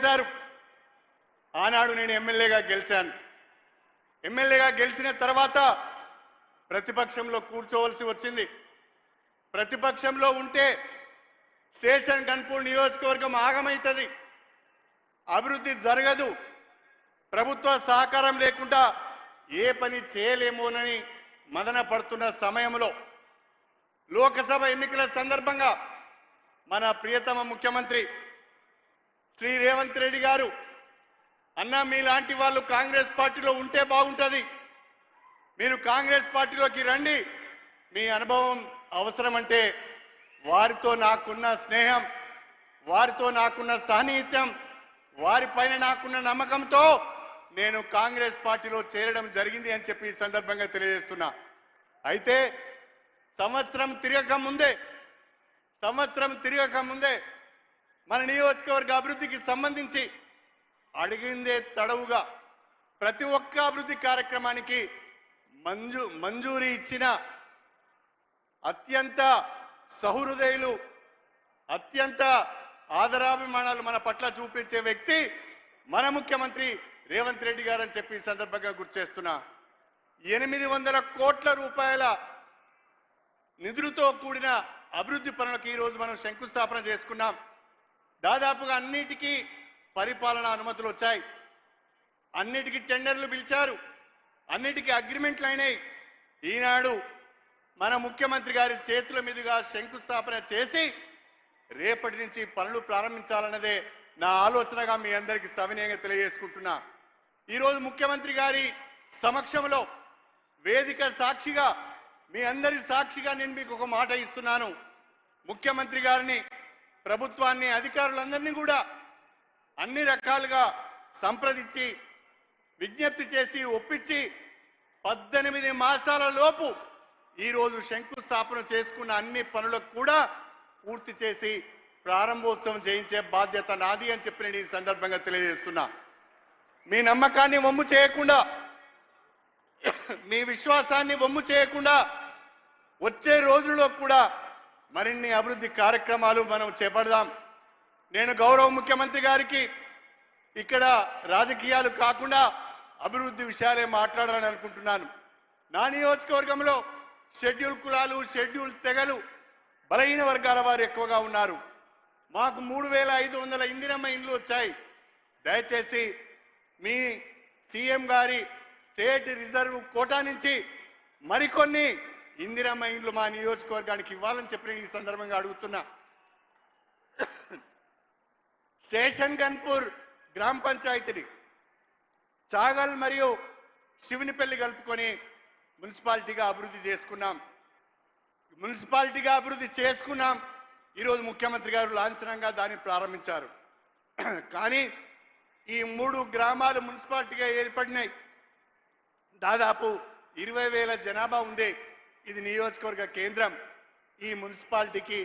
చేశారు. ఆనాడు నేను ఎమ్మెల్యేగా గెలిచాను. ఎమ్మెల్యేగా గెలిచిన తర్వాత ప్రతిపక్షంలో కూర్చోవలసి వచ్చింది. ప్రతిపక్షంలో ఉంటే స్టేషన్ గన్పూర్ నియోజకవర్గం ఆగమవుతుంది, అభివృద్ధి జరగదు, ప్రభుత్వ సహకారం లేకుండా ఏ పని చేయలేమోనని మదన పడుతున్న సమయంలో లోకసభ ఎన్నికల సందర్భంగా మన ప్రియతమ ముఖ్యమంత్రి శ్రీ రేవంత్ రెడ్డి గారు, అన్న మీలాంటి వాళ్ళు కాంగ్రెస్ పార్టీలో ఉంటే బాగుంటుంది, మీరు కాంగ్రెస్ పార్టీలోకి రండి, మీ అనుభవం అవసరమంటే వారితో నాకున్న స్నేహం, వారితో నాకున్న సాన్నిహిత్యం, వారిపైన నాకున్న నమ్మకంతో నేను కాంగ్రెస్ పార్టీలో చేరడం జరిగింది అని చెప్పి ఈ సందర్భంగా తెలియజేస్తున్నా. అయితే సంవత్సరం తిరగక ముందే మన నియోజకవర్గ అభివృద్ధికి సంబంధించి అడిగిందే తడవుగా ప్రతి ఒక్క అభివృద్ధి కార్యక్రమానికి మంజూరీ ఇచ్చిన అత్యంత సహృదయులు, అత్యంత ఆదరాభిమానాలు మన పట్ల చూపించే వ్యక్తి మన ముఖ్యమంత్రి రేవంత్ రెడ్డి గారు అని చెప్పి ఈ సందర్భంగా గుర్తు చేస్తున్నా. 800 కోట్ల రూపాయల నిధులతో కూడిన అభివృద్ధి పనులకు ఈరోజు మనం శంకుస్థాపన చేసుకున్నాం. దాదాపుగా అన్నిటికీ పరిపాలన అనుమతులు వచ్చాయి, అన్నిటికీ టెండర్లు పిలిచారు, అన్నిటికీ అగ్రిమెంట్లు అయినాయి. ఈనాడు మన ముఖ్యమంత్రి గారి చేతుల మీదుగా శంకుస్థాపన చేసి రేపటి నుంచి పనులు ప్రారంభించాలన్నదే నా ఆలోచనగా మీ అందరికీ సవినయంగా తెలియజేసుకుంటున్నా. ఈరోజు ముఖ్యమంత్రి గారి సమక్షంలో వేదిక సాక్షిగా, మీ అందరి సాక్షిగా నేను మీకు ఒక మాట ఇస్తున్నాను. ముఖ్యమంత్రి గారిని, ప్రభుత్వాన్ని, అధికారులందరినీ కూడా అన్ని రకాలుగా సంప్రదించి విజ్ఞప్తి చేసి ఒప్పించి 18 మాసాల లోపు ఈరోజు శంకుస్థాపన చేసుకున్న అన్ని పనులకు కూడా పూర్తి చేసి ప్రారంభోత్సవం చేయించే బాధ్యత నాది అని చెప్పి నేను ఈ సందర్భంగా తెలియజేస్తున్నా. మీ నమ్మకాన్ని వమ్ము చేయకుండా, మీ విశ్వాసాన్ని వమ్ము చేయకుండా వచ్చే రోజుల్లో కూడా మరిన్ని అభివృద్ధి కార్యక్రమాలు మనం చేపడదాం. నేను గౌరవ ముఖ్యమంత్రి గారికి ఇక్కడ రాజకీయాలు కాకుండా అభివృద్ధి విషయాలే మాట్లాడాలని అనుకుంటున్నాను. నా నియోజకవర్గంలో షెడ్యూల్ కులాలు, షెడ్యూల్ తెగలు, బలహీన వర్గాల వారు ఎక్కువగా ఉన్నారు. మాకు 3500 ఇందిరమ్మ ఇండ్లు వచ్చాయి. దయచేసి మీ సీఎం గారి స్టేట్ రిజర్వ్ కోటా నుంచి మరికొన్ని ఇందిరమ్మ ఇండ్లు మా నియోజకవర్గానికి ఇవ్వాలని చెప్పి ఈ సందర్భంగా అడుగుతున్నా. స్టేషన్ గన్పూర్ గ్రామ పంచాయతీని చాగల్ మరియు శివునిపల్లి కలుపుకొని మున్సిపాలిటీగా అభివృద్ధి చేసుకున్నాం. ఈరోజు ముఖ్యమంత్రి గారు లాంఛనంగా దాన్ని ప్రారంభించారు. కానీ ఈ 3 గ్రామాలు మున్సిపాలిటీగా ఏర్పడినాయి. దాదాపు 20,000 జనాభా ఉంది. ఇది నియోజకవర్గ కేంద్రం. ఈ మున్సిపాలిటీకి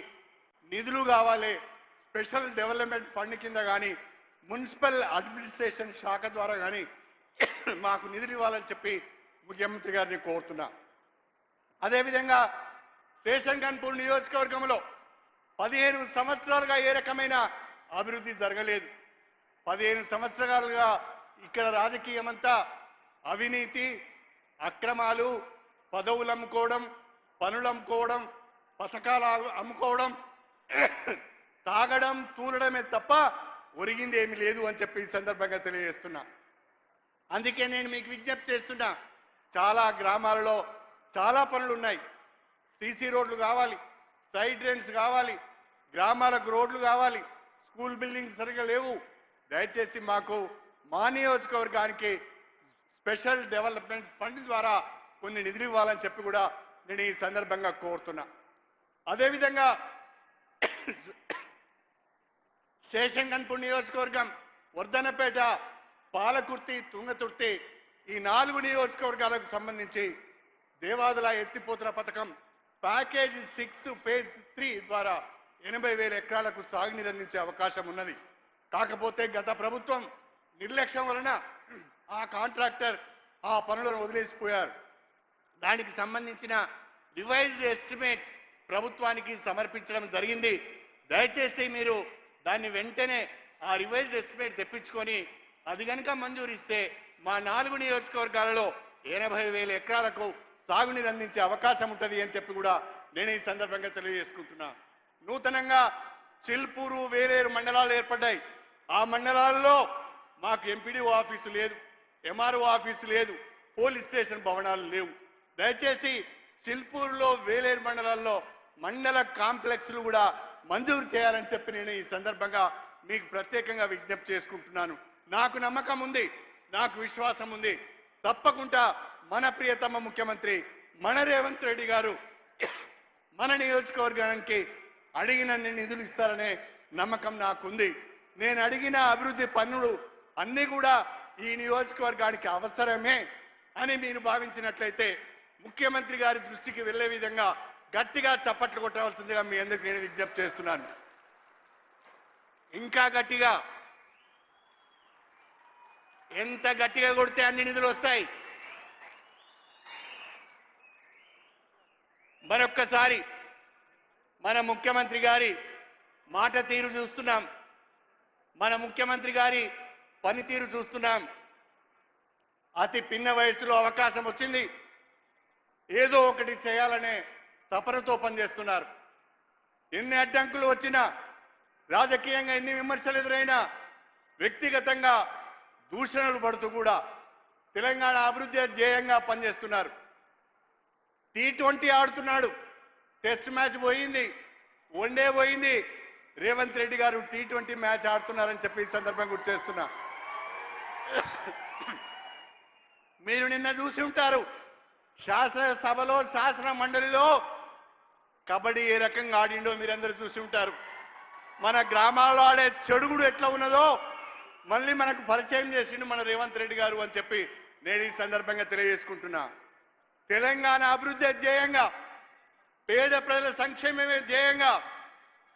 నిధులు కావాలి. స్పెషల్ డెవలప్మెంట్ ఫండ్ కింద కానీ, మున్సిపల్ అడ్మినిస్ట్రేషన్ శాఖ ద్వారా కానీ మాకు నిధులు ఇవ్వాలని చెప్పి ముఖ్యమంత్రి గారిని కోరుతున్నా. అదేవిధంగా స్టేషన్ గన్పూర్ నియోజకవర్గంలో 15 సంవత్సరాలుగా ఏ రకమైన అభివృద్ధి జరగలేదు. 15 సంవత్సరాలుగా ఇక్కడ రాజకీయం అంతా అవినీతి, అక్రమాలు, పదవులు అమ్ముకోవడం, పనులు అమ్ముకోవడం, పథకాలు అమ్ముకోవడం, తాగడం, తూలడమే తప్ప ఒరిగింది ఏమీ లేదు అని చెప్పి ఈ సందర్భంగా తెలియజేస్తున్నా. అందుకే నేను మీకు విజ్ఞప్తి చేస్తున్నా, చాలా గ్రామాలలో చాలా పనులు ఉన్నాయి. సీసీ రోడ్లు కావాలి, సైడ్ డ్రైన్స్ కావాలి, గ్రామాలకు రోడ్లు కావాలి, స్కూల్ బిల్డింగ్స్ సరిగా లేవు. దయచేసి మాకు మా నియోజకవర్గానికి స్పెషల్ డెవలప్మెంట్ ఫండ్ ద్వారా కొన్ని నిధులు ఇవ్వాలని చెప్పి కూడా నేను ఈ సందర్భంగా కోరుతున్నా. అదేవిధంగా స్టేషన్ గన్పూర్ నియోజకవర్గం, వర్ధనపేట, పాలకుర్తి, తుంగతుర్తి ఈ 4 నియోజకవర్గాలకు సంబంధించి దేవాదుల ఎత్తిపోతల పథకం ప్యాకేజీ 6 ఫేజ్ 3 ద్వారా 80,000 ఎకరాలకు సాగునీరు అందించే అవకాశం ఉన్నది. కాకపోతే గత ప్రభుత్వం నిర్లక్ష్యం వలన ఆ కాంట్రాక్టర్ ఆ పనులను వదిలేసిపోయారు. దానికి సంబంధించిన రివైజ్డ్ ఎస్టిమేట్ ప్రభుత్వానికి సమర్పించడం జరిగింది. దయచేసి మీరు దాన్ని వెంటనే ఆ రివైజ్డ్ ఎస్టిమేట్ తెప్పించుకొని అది కనుక మంజూరిస్తే మా 4 నియోజకవర్గాలలో 80,000 ఎకరాలకు సాగునీరు అందించే అవకాశం ఉంటుంది అని చెప్పి కూడా నేను ఈ సందర్భంగా తెలియజేసుకుంటున్నా. నూతనంగా చిల్పూరు, వేలేరు మండలాలు ఏర్పడ్డాయి. ఆ మండలాల్లో మాకు ఎంపీడీఓ ఆఫీసు లేదు, ఎంఆర్ఓ ఆఫీసు లేదు, పోలీస్ స్టేషన్ భవనాలు లేవు. దయచేసి చిల్పూరులో, వేలేరు మండలాల్లో మండల కాంప్లెక్స్లు కూడా మంజూరు చేయాలని చెప్పి నేను ఈ సందర్భంగా మీకు ప్రత్యేకంగా విజ్ఞప్తి చేసుకుంటున్నాను. నాకు నమ్మకం ఉంది, నాకు విశ్వాసం ఉంది. తప్పకుండా మన ప్రియతమ ముఖ్యమంత్రి మన రేవంత్ రెడ్డి గారు మన నియోజకవర్గానికి అడిగిన నిధులు ఇస్తారనే నమ్మకం నాకుంది. నేను అడిగిన అభివృద్ధి పనులు అన్నీ కూడా ఈ నియోజకవర్గానికి అవసరమే అని మీరు భావించినట్లయితే ముఖ్యమంత్రి గారి దృష్టికి వెళ్లే విధంగా గట్టిగా చప్పట్లు కొట్టవలసిందిగా మీ అందరికీ నేను విజ్ఞప్తి చేస్తున్నాను. ఇంకా గట్టిగా, ఎంత గట్టిగా కొడితే అన్ని నిధులు వస్తాయి. మరొక్కసారి మన ముఖ్యమంత్రి గారి మాట తీరు చూస్తున్నాం, మన ముఖ్యమంత్రి గారి పనితీరు చూస్తున్నాం. అతి పిన్న వయసులో అవకాశం వచ్చింది, ఏదో ఒకటి చేయాలనే తపనతో పనిచేస్తున్నారు. ఎన్ని అడ్డంకులు వచ్చినా, రాజకీయంగా ఎన్ని విమర్శలు ఎదురైనా, వ్యక్తిగతంగా దూషణలు పడుతూ కూడా తెలంగాణ అభివృద్ధి ధ్యేయంగా పనిచేస్తున్నారు. T20 ఆడుతున్నాడు, టెస్ట్ మ్యాచ్ పోయింది, వన్డే పోయింది. రేవంత్ రెడ్డి గారు T20 మ్యాచ్ ఆడుతున్నారని చెప్పి ఈ సందర్భంగా గుర్తు చేస్తున్నా. మీరు నిన్న చూసి ఉంటారు, శాసనసభలో, శాసన మండలిలో కబడ్డీ ఏ రకంగా ఆడిండో మీరందరూ చూసి ఉంటారు. మన గ్రామాల్లో ఆడే చెడుగుడు ఎట్లా ఉన్నదో మళ్ళీ మనకు పరిచయం చేసిండు మన రేవంత్ రెడ్డి గారు అని చెప్పి నేను ఈ సందర్భంగా తెలియజేసుకుంటున్నా. తెలంగాణ అభివృద్ధి ధ్యేయంగా, పేద ప్రజల సంక్షేమమే ధ్యేయంగా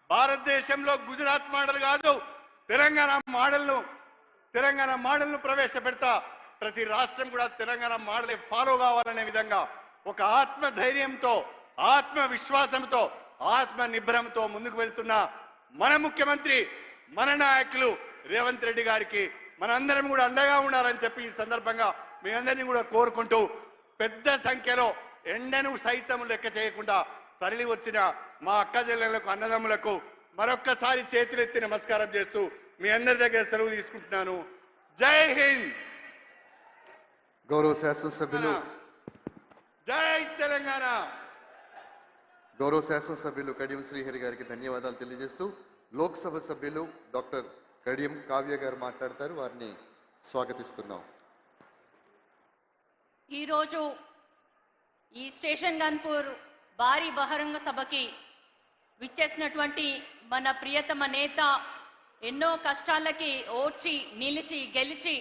భారతదేశంలో గుజరాత్ మోడల్ కాదు, తెలంగాణ మోడల్ను ప్రవేశపెడతా. ప్రతి రాష్ట్రం కూడా తెలంగాణ మోడల్ ఫాలో కావాలనే విధంగా ఒక ఆత్మధైర్యంతో, ఆత్మవిశ్వాసంతో, ఆత్మ నిబ్రంతో ముందుకు వెళ్తున్న మన ముఖ్యమంత్రి, మన నాయకులు రేవంత్ రెడ్డి గారికి మనందరం కూడా అండగా ఉండాలని చెప్పి ఈ సందర్భంగా మీ అందరినీ కూడా కోరుకుంటూ, పెద్ద సంఖ్యలో ఎండను సైతం లెక్క చేయకుండా తరలి వచ్చిన మా అక్క చెల్లెళ్లకు, అన్నదమ్ములకు మరొక్కసారి చేతులెత్తి నమస్కారం చేస్తూ మీ అందరి దగ్గర సెలవు తీసుకుంటున్నాను. జై హింద్. గౌరవ శాసనసభ్యులు, జై తెలంగాణ. గౌరవ శాసనసభ్యులు కడియం శ్రీహరి గారికి ధన్యవాదాలు తెలియజేస్తూ లోక్సభ సభ్యులు డాక్టర్ కడియం కావ్య గారు మాట్లాడతారు. వారిని స్వాగతిస్తున్నాం. ఈరోజు ఈ స్టేషన్ గన్పూర్ భారీ బహిరంగ సభకి విచ్చేసినటువంటి మన ప్రియతమ నేత, ఎన్నో కష్టాలకి ఓర్చి నిలిచి గెలిచి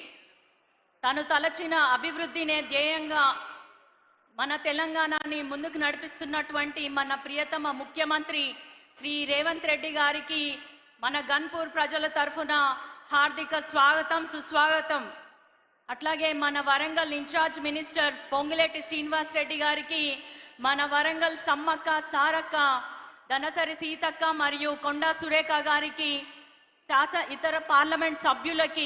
తను తలచిన అభివృద్ధినే ధ్యేయంగా మన తెలంగాణని ముందుకు నడిపిస్తున్నటువంటి మన ప్రియతమ ముఖ్యమంత్రి శ్రీ రేవంత్ రెడ్డి గారికి మన గన్పూర్ ప్రజల తరఫున హార్దిక స్వాగతం, సుస్వాగతం. అట్లాగే మన వరంగల్ ఇన్ఛార్జ్ మినిస్టర్ పొంగులేటి శ్రీనివాస్ రెడ్డి గారికి, మన వరంగల్ సమ్మక్క, సారక్క, దనసరి సీతక్క మరియు కొండా సురేఖ గారికి, ఇతర పార్లమెంట్ సభ్యులకి